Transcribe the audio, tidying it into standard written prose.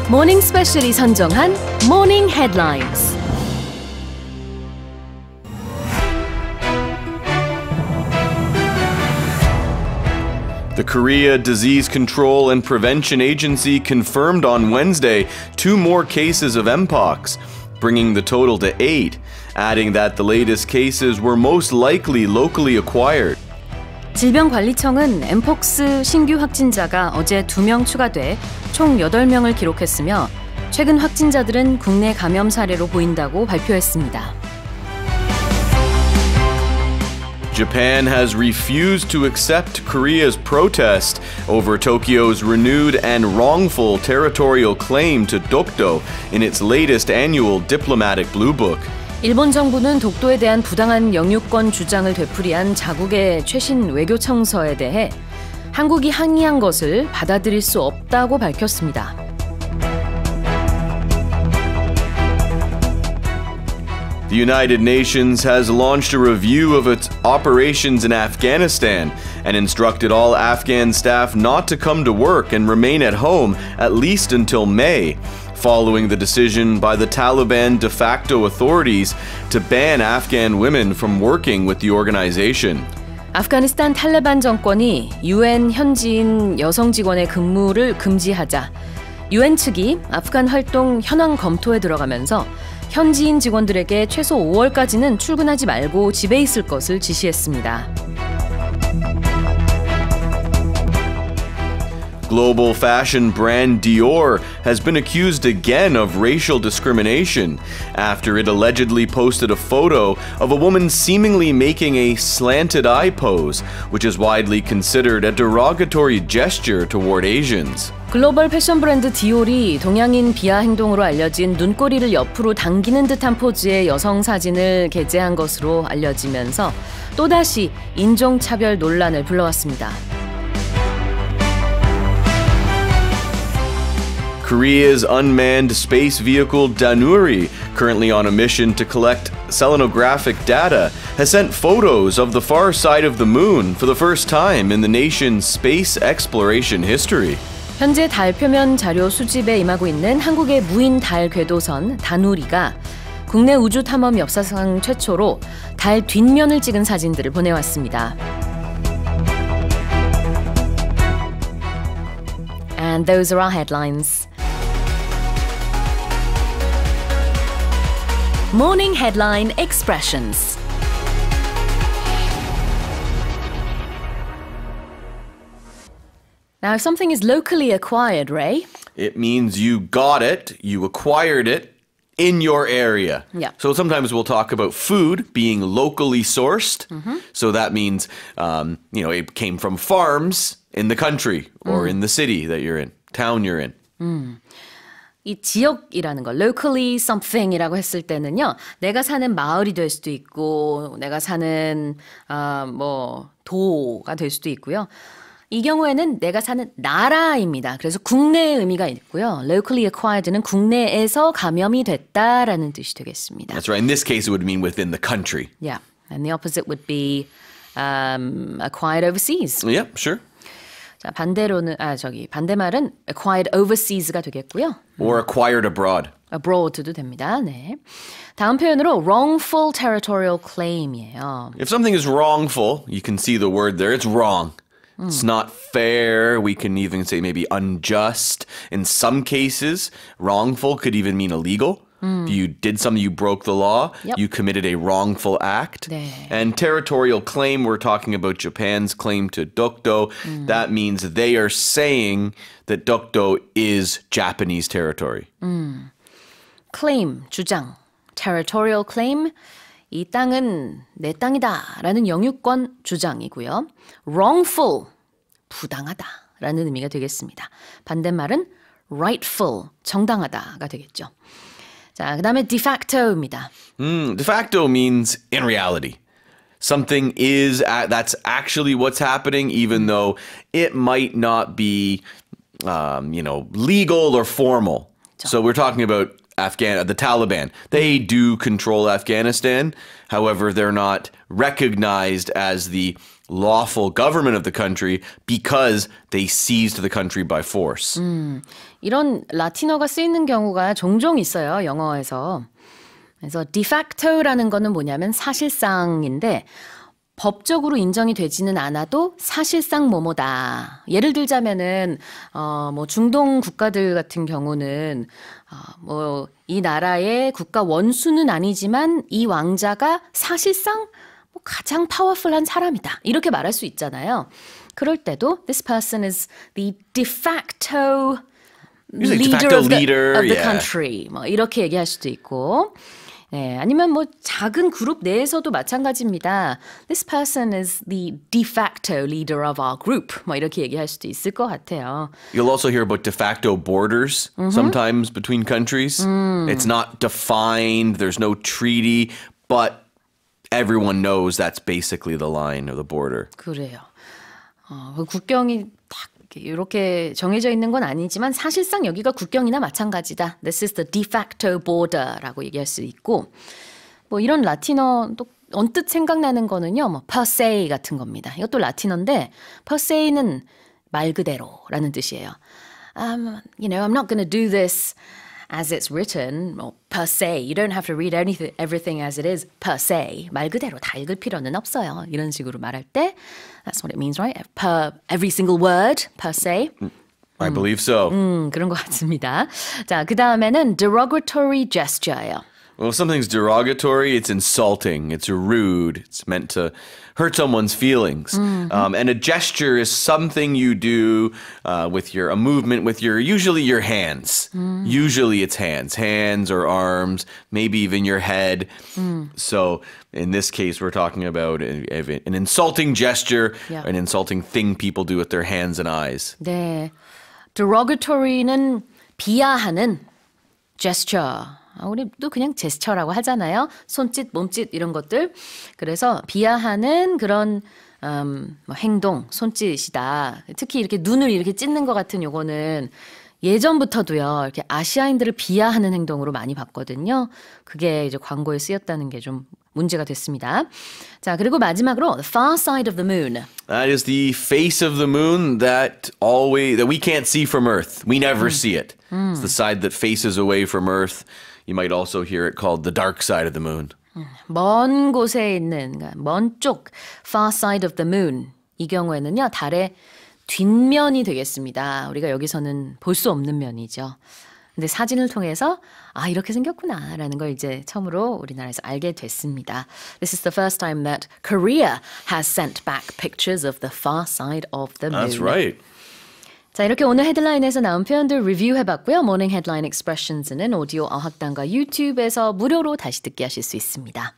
모닝스페셜이 선정한 모닝 헤드라인스. The Korea Disease Control and Prevention Agency confirmed on Wednesday 2 more cases of mpox, bringing the total to 8, adding that the latest cases were most likely locally acquired. 질병관리청은 mpox 신규 확진자가 어제 2명 추가돼 총 8명을 기록했으며 최근 확진자들은 국내 감염 사례로 보인다고 발표했습니다. Japan has refused to accept Korea's protest over Tokyo's renewed and wrongful territorial claim to Dokdo in its latest annual Diplomatic Bluebook. 일본 정부는 독도에 대한 부당한 영유권 주장을 되풀이한 자국의 최신 외교청서에 대해 한국이 항의한 것을 받아들일 수 없다고 밝혔습니다. The United Nations has launched a review of its operations in Afghanistan and instructed all Afghan staff not to come to work and remain at home at least until May, following the decision by the Taliban de facto authorities to ban Afghan women from working with the organization. 아프가니스탄 탈레반 정권이 UN 현지인 여성 직원의 근무를 금지하자 UN 측이 아프간 활동 현황 검토에 들어가면서 현지인 직원들에게 최소 5월까지는 출근하지 말고 집에 있을 것을 지시했습니다. Global fashion brand Dior has been accused again of racial discrimination after it allegedly posted a photo of a woman seemingly making a slanted eye pose, which is widely considered a derogatory gesture toward Asians. 글로벌 패션 브랜드 디올이 동양인 비하 행동으로 알려진 눈꼬리를 옆으로 당기는 듯한 포즈의 여성 사진을 게재한 것으로 알려지면서 또다시 인종차별 논란을 불러왔습니다. Korea's unmanned space vehicle Danuri, currently on a mission to collect selenographic data, has sent photos of the far side of the moon for the first time in the nation's space exploration history. 현재 달 표면 자료 수집에 임하고 있는 한국의 무인 달 궤도선 다누리가 국내 우주 탐험 역사상 최초로 달 뒷면을 찍은 사진들을 보내왔습니다. And those are our headlines. Morning Headline Expressions. Now, if something is locally acquired, Ray, It means you got it, you acquired it in your area. Yeah. So sometimes we'll talk about food being locally sourced. So that means, it came from farms in the country or in the city that you're in, town you're in. 이 지역이라는 거, locally something이라고 했을 때는요, 내가 사는 마을이 될 수도 있고, 내가 사는 도가 될 수도 있고요. 이 경우에는 내가 사는 나라입니다. 그래서 국내의 의미가 있고요. Locally acquired는 국내에서 감염이 됐다라는 뜻이 되겠습니다. That's right. In this case, it would mean within the country. Yeah, and the opposite would be acquired overseas. Yeah, sure. 자, 반대말은 acquired overseas가 되겠고요. Or acquired abroad. abroad도 됩니다. 네. 다음 표현으로 wrongful territorial claim이에요. If something is wrongful, you can see the word there. It's wrong. It's not fair. We can even say maybe unjust. In some cases, wrongful could even mean illegal. If you did something, you broke the law, Yep. you committed a wrongful act. 네. And territorial claim, we're talking about Japan's claim to Dokdo. That means they are saying that Dokdo is Japanese territory. claim, 주장, territorial claim, 이 땅은 내 땅이다라는 영유권 주장이고요. wrongful, 부당하다라는 의미가 되겠습니다. 반대말은 rightful, 정당하다가 되겠죠. 자, 그다음에 de facto입니다. De facto means in reality. Something is, that's actually what's happening, even though it might not be, legal or formal. So we're talking about the Taliban. They do control Afghanistan. However, they're not recognized as the lawful government of the country because they seized the country by force. 이런 라틴어가 쓰이는 경우가 종종 있어요, 영어에서. 그래서 de facto라는 거는 뭐냐면 사실상인데 법적으로 인정이 되지는 않아도 사실상 뭐뭐다. 예를 들자면은 뭐 중동 국가들 같은 경우는 뭐 이 나라의 국가 원수는 아니지만 이 왕자가 사실상 뭐 가장 파워풀한 사람이다. 이렇게 말할 수 있잖아요. 그럴 때도 this person is the de facto leader of the country. 뭐 이렇게 얘기할 수도 있고. 네, 아니면 뭐 작은 그룹 내에서도 마찬가지입니다. This person is the de facto leader of our group. 뭐 이렇게 얘기할 수도 있을 것 같아요. You'll also hear about de facto borders sometimes between countries. It's not defined, there's no treaty, but everyone knows that's basically the line of the border. 그래요. 그 국경이 딱 이렇게 정해져 있는 건 아니지만 사실상 여기가 국경이나 마찬가지다. This is the de facto border라고 얘기할 수 있고 뭐 이런 라틴어 또 언뜻 생각나는 거는요. 뭐 per se 같은 겁니다. 이것도 라틴어인데 per se는 말 그대로라는 뜻이에요. You know, I'm not going to do this as it's written, or per se. You don't have to read everything as it is per se. 말 그대로 다 읽을 필요는 없어요. 이런 식으로 말할 때 that's what it means, right? Per every single word, per se. I believe so. 그런 것 같습니다. 자, 그 다음에는 derogatory gesture예요. Well, if something's derogatory, it's insulting, it's rude, it's meant to hurt someone's feelings. And a gesture is something you do with a movement with usually your hands. Usually it's hands or arms, maybe even your head. So in this case, we're talking about an insulting gesture, an insulting thing people do with their hands and eyes. 네, derogatory는 비하하는 gesture. 우리도 그냥 제스처라고 하잖아요. 손짓, 몸짓 이런 것들. 그래서 비하하는 그런 뭐 행동, 손짓이다. 특히 이렇게 눈을 이렇게 찢는 것 같은 요거는 예전부터도요. 이렇게 아시아인들을 비하하는 행동으로 많이 봤거든요. 그게 이제 광고에 쓰였다는 게 좀 문제가 됐습니다. 자, 그리고 마지막으로 the far side of the moon. That is the face of the moon that we can't see from Earth. We never see it. It's the side that faces away from Earth. You might also hear it called the dark side of the moon. 먼 곳에 있는, 먼 쪽, far side of the moon. 이 경우에는요, 달의 뒷면이 되겠습니다. 우리가 여기서는 볼 수 없는 면이죠. 근데 사진을 통해서 이렇게 생겼구나 라는 걸 이제 처음으로 우리나라에서 알게 됐습니다. This is the first time that Korea has sent back pictures of the far side of the moon. That's right. 자, 이렇게 오늘 헤드라인에서 나온 표현들 리뷰해봤고요. 모닝 헤드라인 익스프레션즈는 오디오 어학당과 유튜브에서 무료로 다시 듣게 하실 수 있습니다.